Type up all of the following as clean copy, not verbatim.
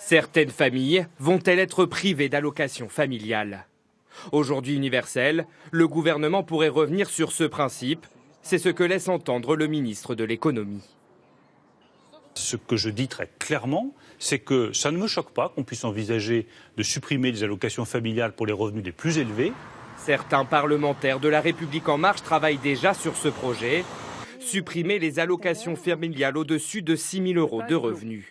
Certaines familles vont-elles être privées d'allocations familiales? Aujourd'hui universel, le gouvernement pourrait revenir sur ce principe. C'est ce que laisse entendre le ministre de l'économie. Ce que je dis très clairement, c'est que ça ne me choque pas qu'on puisse envisager de supprimer les allocations familiales pour les revenus les plus élevés. Certains parlementaires de La République En Marche travaillent déjà sur ce projet. Supprimer les allocations familiales au-dessus de 6 000 € de revenus.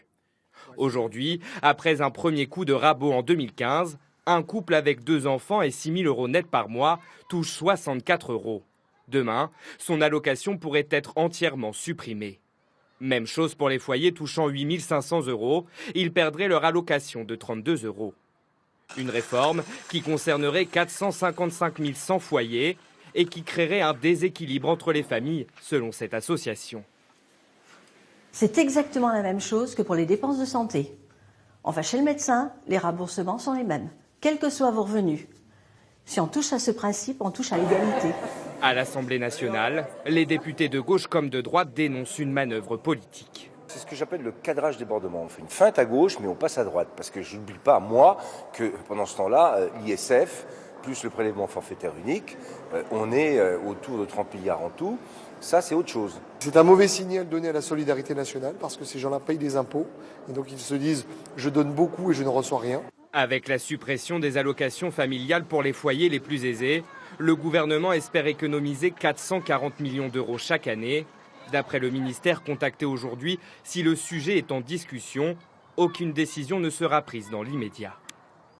Aujourd'hui, après un premier coup de rabot en 2015, un couple avec 2 enfants et 6 000 € net par mois touche 64 €. Demain, son allocation pourrait être entièrement supprimée. Même chose pour les foyers touchant 8 500 €, ils perdraient leur allocation de 32 €. Une réforme qui concernerait 455 100 foyers et qui créerait un déséquilibre entre les familles, selon cette association. C'est exactement la même chose que pour les dépenses de santé. On va chez le médecin, les remboursements sont les mêmes, quels que soient vos revenus. Si on touche à ce principe, on touche à l'égalité. À l'Assemblée nationale, les députés de gauche comme de droite dénoncent une manœuvre politique. C'est ce que j'appelle le cadrage débordement. On fait une feinte à gauche, mais on passe à droite. Parce que je n'oublie pas, moi, que pendant ce temps-là, l'ISF, plus le prélèvement forfaitaire unique, on est autour de 30 milliards en tout. Ça, c'est autre chose. C'est un mauvais signal donné à la solidarité nationale parce que ces gens-là payent des impôts. Et donc ils se disent « je donne beaucoup et je ne reçois rien ». Avec la suppression des allocations familiales pour les foyers les plus aisés, le gouvernement espère économiser 440 millions € chaque année. D'après le ministère contacté aujourd'hui, si le sujet est en discussion, aucune décision ne sera prise dans l'immédiat.